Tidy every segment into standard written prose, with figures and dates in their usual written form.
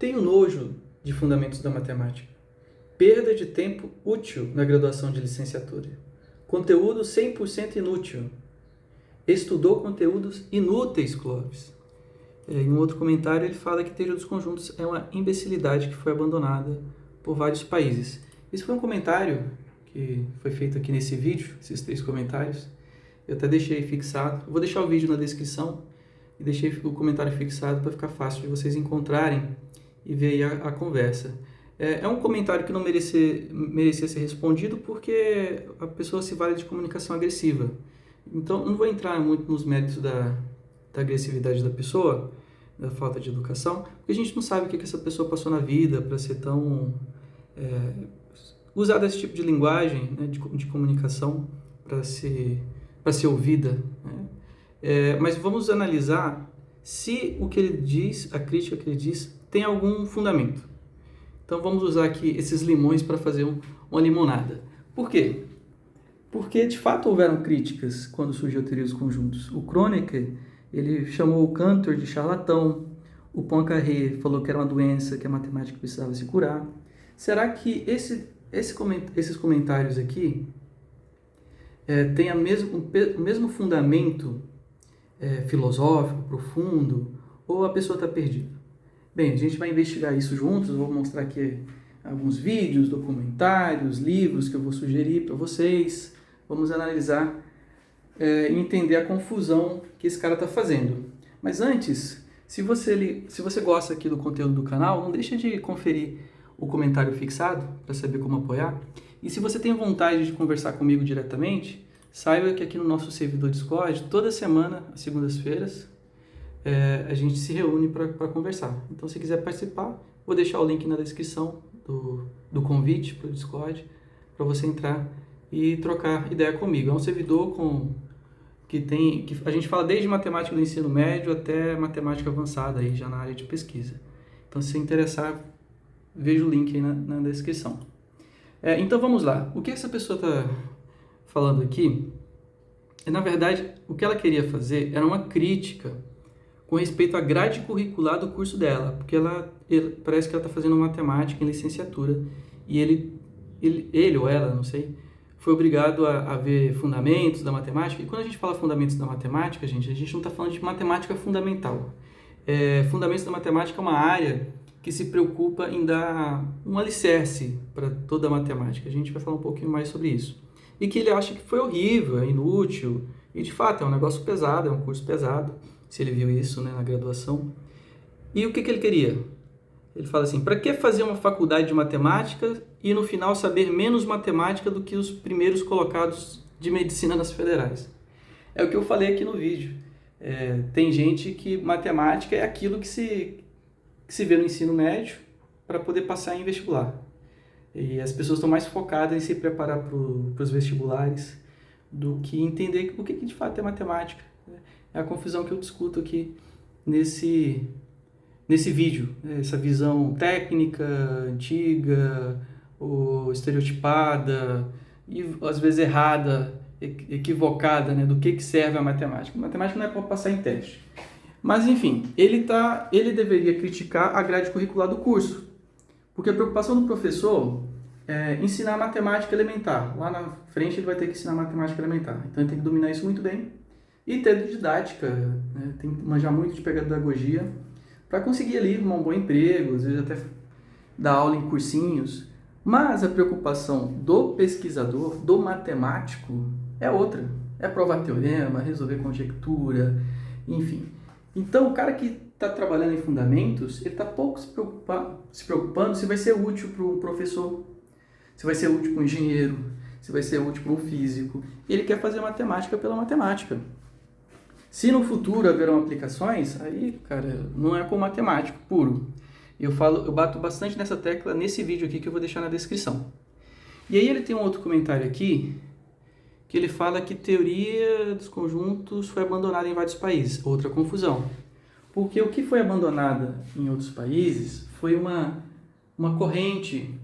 Tenho nojo de fundamentos da matemática. Perda de tempo útil na graduação de licenciatura. Conteúdo 100% inútil. Estudou conteúdos inúteis, Clóvis. Em um outro comentário ele fala que teoria dos conjuntos é uma imbecilidade que foi abandonada por vários países. Esse foi um comentário que foi feito aqui nesse vídeo, esses 3 comentários. Eu até deixei fixado. Eu vou deixar o vídeo na descrição e deixei o comentário fixado para ficar fácil de vocês encontrarem e ver aí a conversa. É um comentário que não merecia ser respondido porque a pessoa se vale de comunicação agressiva. Então, não vou entrar muito nos méritos da agressividade da pessoa, da falta de educação, porque a gente não sabe o que essa pessoa passou na vida para ser tão... usar esse tipo de linguagem, né, de comunicação para ser ouvida. Né? Mas vamos analisar se o que ele diz, a crítica que ele diz, tem algum fundamento. Então vamos usar aqui esses limões para fazer uma limonada. Por quê? Porque de fato houveram críticas quando surgiu a teoria dos conjuntos. O Kronecker, ele chamou o Cantor de charlatão, o Poincaré falou que era uma doença, que a matemática precisava se curar. Será que esses comentários aqui têm o mesmo fundamento filosófico, profundo, ou a pessoa está perdida? Bem, a gente vai investigar isso juntos. Eu vou mostrar aqui alguns vídeos, documentários, livros que eu vou sugerir para vocês. Vamos analisar e entender a confusão que esse cara está fazendo. Mas antes, se você gosta aqui do conteúdo do canal, não deixa de conferir o comentário fixado para saber como apoiar. E se você tem vontade de conversar comigo diretamente, saiba que aqui no nosso servidor Discord, toda semana, às segundas-feiras, a gente se reúne para conversar. Então, se quiser participar, vou deixar o link na descrição do convite para o Discord, para você entrar e trocar ideia comigo. É um servidor que a gente fala desde matemática do ensino médio até matemática avançada, aí, já na área de pesquisa. Então, se você interessar, veja o link aí na descrição. Então, vamos lá. O que essa pessoa está falando aqui? Na verdade, o que ela queria fazer era uma crítica com respeito à grade curricular do curso dela, porque parece que ela está fazendo matemática em licenciatura, e ele ou ela, não sei, foi obrigado a ver fundamentos da matemática. E quando a gente fala fundamentos da matemática, a gente não está falando de matemática fundamental. Fundamentos da matemática é uma área que se preocupa em dar um alicerce para toda a matemática. A gente vai falar um pouquinho mais sobre isso. E que ele acha que foi horrível, é inútil, e de fato é um negócio pesado, é um curso pesado, se ele viu isso, né, na graduação. E o que ele queria? Ele fala assim, para que fazer uma faculdade de matemática e no final saber menos matemática do que os primeiros colocados de medicina nas federais? É o que eu falei aqui no vídeo. Tem gente que matemática é aquilo que se vê no ensino médio para poder passar em vestibular. E as pessoas estão mais focadas em se preparar para os vestibulares do que entender o que de fato é matemática. É a confusão que eu discuto aqui nesse vídeo. Essa visão técnica, antiga, ou estereotipada, e às vezes errada, equivocada, né, do que serve a matemática. A matemática não é para passar em teste. Mas, enfim, ele deveria criticar a grade curricular do curso. Porque a preocupação do professor é ensinar matemática elementar. Lá na frente ele vai ter que ensinar matemática elementar. Então ele tem que dominar isso muito bem. E ter didática, né? Tem que manjar muito de pedagogia para conseguir ali arrumar um bom emprego, às vezes até dar aula em cursinhos. Mas a preocupação do pesquisador, do matemático, é outra. É provar teorema, resolver conjectura, enfim. Então o cara que está trabalhando em fundamentos, ele está pouco se preocupando se vai ser útil para um professor, se vai ser útil para um engenheiro, se vai ser útil para um físico. Ele quer fazer matemática pela matemática. Se no futuro haverão aplicações, aí, cara, não é com matemático puro. Eu bato bastante nessa tecla nesse vídeo aqui que eu vou deixar na descrição. E aí ele tem um outro comentário aqui, que ele fala que teoria dos conjuntos foi abandonada em vários países. Outra confusão. Porque o que foi abandonada em outros países foi uma corrente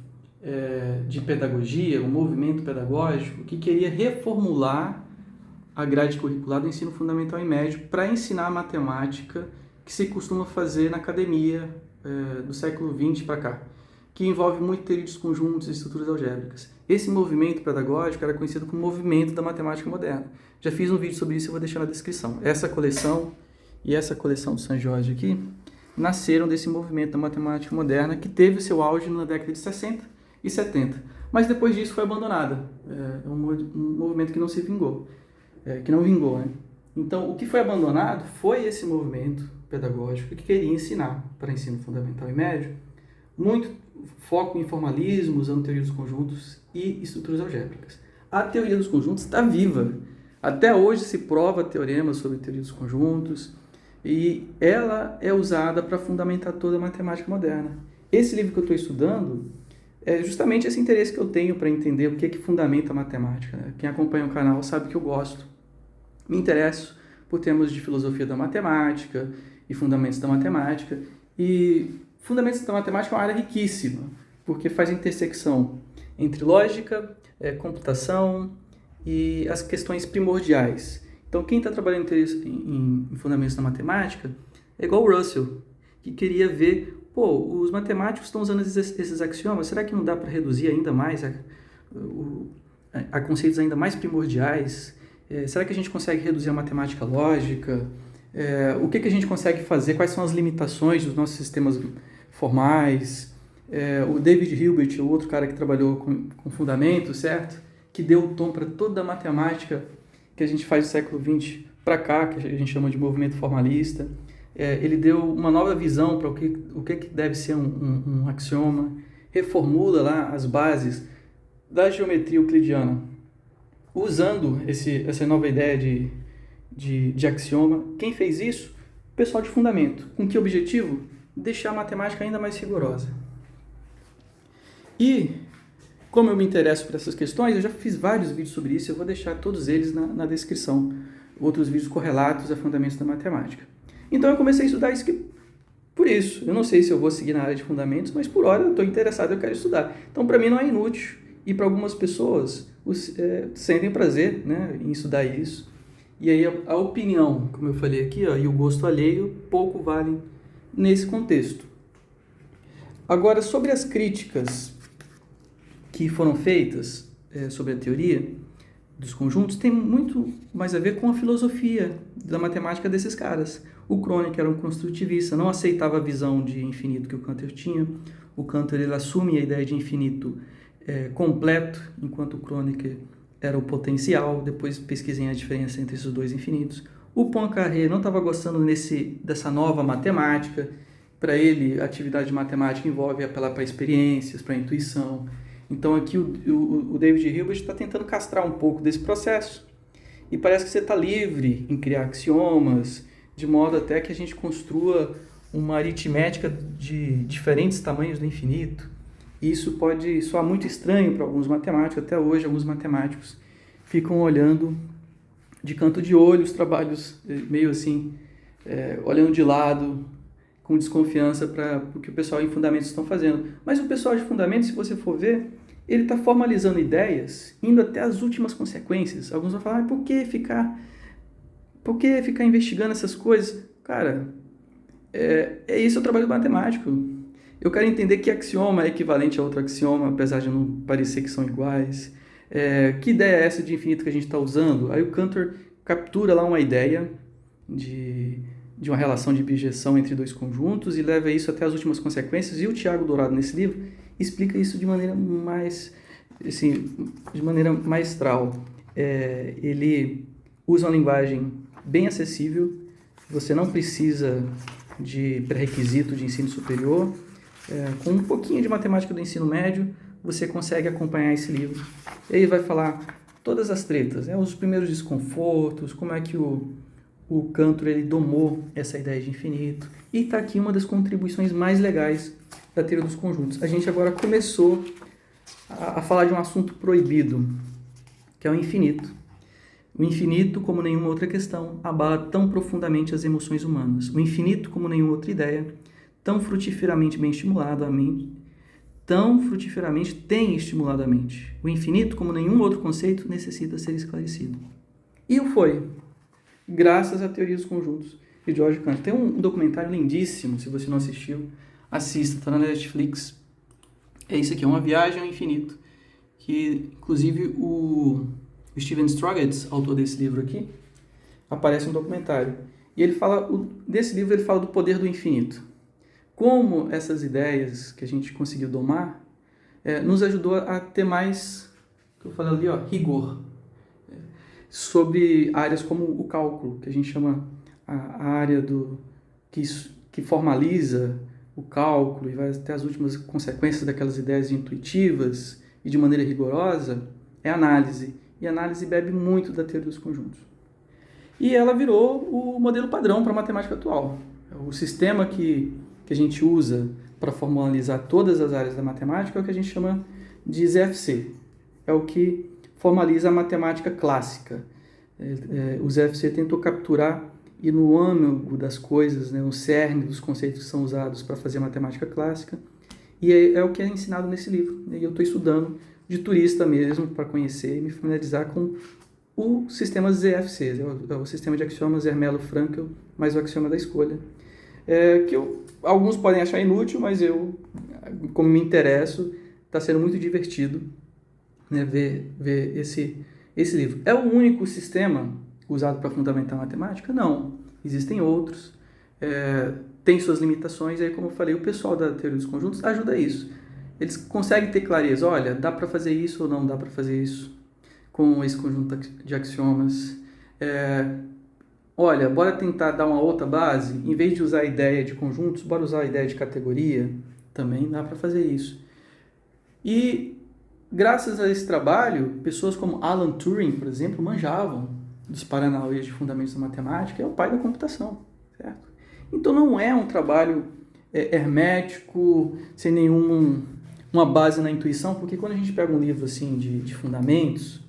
de pedagogia, um movimento pedagógico que queria reformular a grade curricular do ensino fundamental e médio para ensinar a matemática que se costuma fazer na academia, do século XX para cá, que envolve muito teoria dos conjuntos e estruturas algébricas. Esse movimento pedagógico era conhecido como movimento da matemática moderna. Já fiz um vídeo sobre isso e vou deixar na descrição. Essa coleção e essa coleção do San Jorge aqui nasceram desse movimento da matemática moderna que teve o seu auge na década de 60 e 70. Mas depois disso foi abandonada. É um movimento que não se vingou. Que não vingou, né? Então, o que foi abandonado foi esse movimento pedagógico que queria ensinar para ensino fundamental e médio muito foco em formalismo, usando teoria dos conjuntos e estruturas algébricas. A teoria dos conjuntos está viva. Até hoje se prova teoremas sobre teoria dos conjuntos e ela é usada para fundamentar toda a matemática moderna. Esse livro que eu estou estudando é justamente esse interesse que eu tenho para entender o que é que fundamenta a matemática, né? Quem acompanha o canal sabe que eu gosto. Me interesso por temas de filosofia da matemática e fundamentos da matemática. E fundamentos da matemática é uma área riquíssima, porque faz intersecção entre lógica, computação e as questões primordiais. Então, quem está trabalhando em fundamentos da matemática é igual o Russell, que queria ver, os matemáticos estão usando esses axiomas, será que não dá para reduzir ainda mais a conceitos ainda mais primordiais? Será que a gente consegue reduzir a matemática lógica? O que a gente consegue fazer? Quais são as limitações dos nossos sistemas formais? O David Hilbert, o outro cara que trabalhou com fundamentos, certo? Que deu o tom para toda a matemática que a gente faz do século XX para cá, que a gente chama de movimento formalista. Ele deu uma nova visão para o que deve ser um axioma, reformula lá as bases da geometria euclidiana. Usando essa nova ideia de axioma, quem fez isso? O pessoal de fundamento. Com que objetivo? Deixar a matemática ainda mais rigorosa. E, como eu me interesso por essas questões, eu já fiz vários vídeos sobre isso, eu vou deixar todos eles na descrição. Outros vídeos correlatos a fundamentos da matemática. Então eu comecei a estudar isso por isso. Eu não sei se eu vou seguir na área de fundamentos, mas por hora eu estou interessado, eu quero estudar. Então para mim não é inútil. E para algumas pessoas sentem prazer, né, em estudar isso. E aí a opinião, como eu falei aqui, e o gosto alheio pouco valem nesse contexto. Agora, sobre as críticas que foram feitas sobre a teoria dos conjuntos, tem muito mais a ver com a filosofia da matemática desses caras. O Kronecker era um construtivista, não aceitava a visão de infinito que o Cantor tinha. O Cantor ele assume a ideia de infinito completo, enquanto o Kronecker era o potencial. Depois pesquisem a diferença entre esses dois infinitos. O Poincaré não estava gostando dessa nova matemática. Para ele, a atividade matemática envolve apelar para experiências, para intuição. Então aqui o David Hilbert está tentando castrar um pouco desse processo. E parece que você está livre em criar axiomas, de modo até que a gente construa uma aritmética de diferentes tamanhos do infinito. E isso pode soar muito estranho para alguns matemáticos. Até hoje, alguns matemáticos ficam olhando de canto de olho os trabalhos, meio assim, olhando de lado, com desconfiança para o que o pessoal em fundamentos estão fazendo. Mas o pessoal de fundamentos, se você for ver, ele está formalizando ideias, indo até as últimas consequências. Alguns vão falar, por que ficar investigando essas coisas? Cara, esse é o trabalho do matemático. Eu quero entender que axioma é equivalente a outro axioma, apesar de não parecer que são iguais. Que ideia é essa de infinito que a gente está usando? Aí o Cantor captura lá uma ideia de uma relação de bijeção entre dois conjuntos e leva isso até as últimas consequências. E o Tiago Dourado, nesse livro, explica isso de maneira maestral. Ele usa uma linguagem bem acessível, você não precisa de pré-requisito de ensino superior. Com um pouquinho de matemática do ensino médio, você consegue acompanhar esse livro. Ele vai falar todas as tretas, os primeiros desconfortos, como é que o Cantor ele domou essa ideia de infinito. E está aqui uma das contribuições mais legais da teoria dos conjuntos. A gente agora começou a falar de um assunto proibido, que é o infinito. O infinito, como nenhuma outra questão, abala tão profundamente as emoções humanas. O infinito, como nenhuma outra ideia, tão frutiferamente bem estimulado a mente, tão frutiferamente tem estimulado a mente. O infinito, como nenhum outro conceito, necessita ser esclarecido. E o foi, graças à teoria dos conjuntos de George Cantor. Tem um documentário lindíssimo, se você não assistiu, assista, tá na Netflix. É isso aqui, é Uma Viagem ao Infinito, que inclusive o Steven Strogatz, autor desse livro aqui, aparece no documentário. E ele fala, desse livro ele fala do poder do infinito. Como essas ideias que a gente conseguiu domar nos ajudou a ter mais, que eu falei ali, ó, rigor, sobre áreas como o cálculo, que a gente chama a área que formaliza o cálculo e vai até as últimas consequências daquelas ideias intuitivas e de maneira rigorosa, é análise. E a análise bebe muito da teoria dos conjuntos. E ela virou o modelo padrão para a matemática atual. O sistema que a gente usa para formalizar todas as áreas da matemática é o que a gente chama de ZFC. É o que formaliza a matemática clássica. O ZFC tentou capturar e no âmago das coisas, no cerne dos conceitos que são usados para fazer a matemática clássica, e é o que é ensinado nesse livro. E eu estou estudando de turista mesmo, para conhecer e me familiarizar com o sistema ZFC, é o sistema de axiomas Zermelo-Fraenkel, mais o axioma da escolha, alguns podem achar inútil, mas eu, como me interesso, está sendo muito divertido, né, ver esse livro. É o único sistema usado para fundamentar a matemática? Não. Existem outros. Tem suas limitações. Aí, como eu falei, o pessoal da teoria dos conjuntos ajuda isso. Eles conseguem ter clareza. Olha, dá para fazer isso ou não dá para fazer isso com esse conjunto de axiomas. Olha, bora tentar dar uma outra base. Em vez de usar a ideia de conjuntos, bora usar a ideia de categoria. Também dá para fazer isso. E graças a esse trabalho, pessoas como Alan Turing, por exemplo, manjavam dos paranauês de fundamentos da matemática, é o pai da computação, certo? Então não é um trabalho hermético, sem uma base na intuição, porque quando a gente pega um livro assim de fundamentos,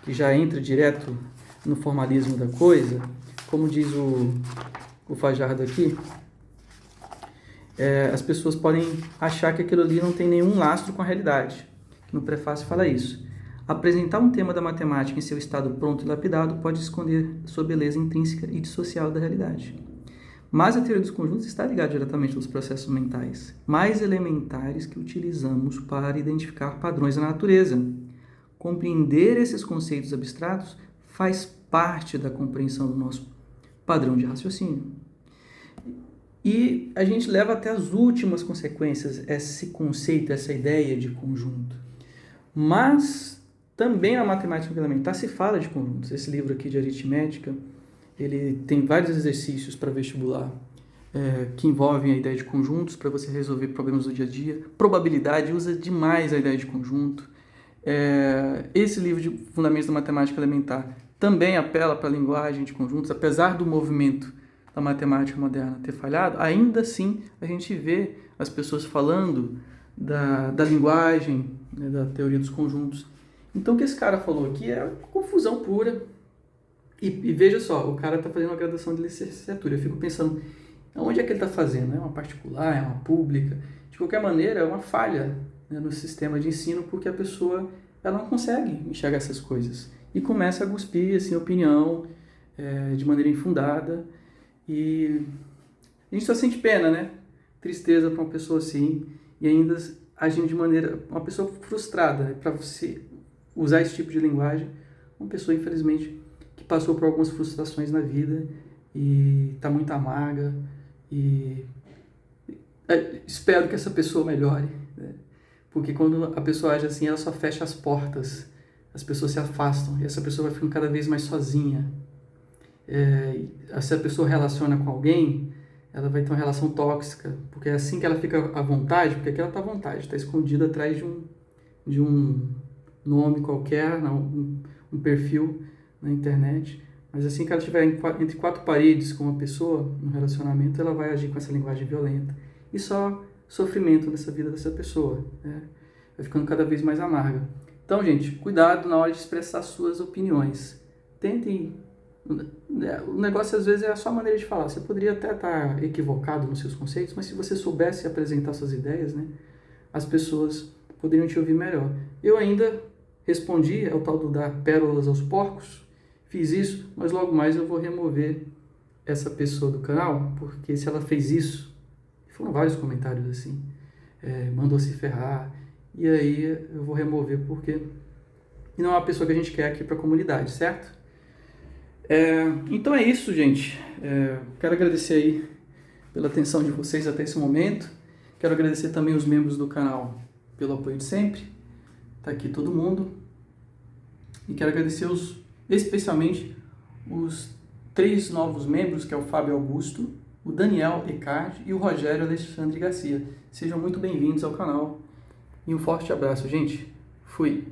que já entra direto no formalismo da coisa, como diz o Fajardo aqui, as pessoas podem achar que aquilo ali não tem nenhum lastro com a realidade. No prefácio fala isso. Apresentar um tema da matemática em seu estado pronto e lapidado pode esconder sua beleza intrínseca e dissociá-la da realidade. Mas a teoria dos conjuntos está ligada diretamente aos processos mentais mais elementares que utilizamos para identificar padrões na natureza. Compreender esses conceitos abstratos faz parte da compreensão do nosso padrão de raciocínio. E a gente leva até as últimas consequências esse conceito, essa ideia de conjunto. Mas também na matemática elementar se fala de conjuntos. Esse livro aqui de aritmética, ele tem vários exercícios para vestibular que envolvem a ideia de conjuntos para você resolver problemas do dia a dia. Probabilidade usa demais a ideia de conjunto. Esse livro de Fundamentos da Matemática Elementar também apela para a linguagem de conjuntos, apesar do movimento da matemática moderna ter falhado, ainda assim a gente vê as pessoas falando da linguagem, né, da teoria dos conjuntos. Então o que esse cara falou aqui é confusão pura. E veja só, o cara está fazendo uma graduação de licenciatura. Eu fico pensando, onde é que ele está fazendo? É uma particular, é uma pública? De qualquer maneira, é uma falha, né, no sistema de ensino, porque a pessoa ela não consegue enxergar essas coisas. E começa a cuspir assim, opinião de maneira infundada. E a gente só sente pena, né? Tristeza para uma pessoa assim, e ainda agindo de maneira... Uma pessoa frustrada, né? Para você usar esse tipo de linguagem, uma pessoa, infelizmente, que passou por algumas frustrações na vida e está muito amarga, e espero que essa pessoa melhore, né? Porque quando a pessoa age assim, ela só fecha as portas, as pessoas se afastam, e essa pessoa vai ficando cada vez mais sozinha. Se a pessoa relaciona com alguém, ela vai ter uma relação tóxica, porque é assim que ela fica à vontade, porque aqui ela está à vontade, está escondida atrás de um nome qualquer, um perfil na internet, mas assim que ela estiver entre quatro paredes com uma pessoa, no relacionamento, ela vai agir com essa linguagem violenta, e só sofrimento nessa vida dessa pessoa, né? Vai ficando cada vez mais amarga. Então, gente, cuidado na hora de expressar suas opiniões. Tentem... O negócio, às vezes, é a sua maneira de falar. Você poderia até estar equivocado nos seus conceitos, mas se você soubesse apresentar suas ideias, né, as pessoas poderiam te ouvir melhor. Eu ainda respondi ao tal do dar pérolas aos porcos, fiz isso, mas logo mais eu vou remover essa pessoa do canal, porque se ela fez isso, Foram vários comentários assim. Mandou se ferrar. E aí eu vou remover porque não é uma pessoa que a gente quer aqui para a comunidade, certo? Então é isso, gente. Quero agradecer aí pela atenção de vocês até esse momento. Quero agradecer também os membros do canal pelo apoio de sempre. Tá aqui todo mundo. E quero agradecer especialmente os 3 novos membros, que é o Fábio Augusto, o Daniel Ecard e o Rogério Alexandre Garcia. Sejam muito bem-vindos ao canal. E um forte abraço, gente. Fui!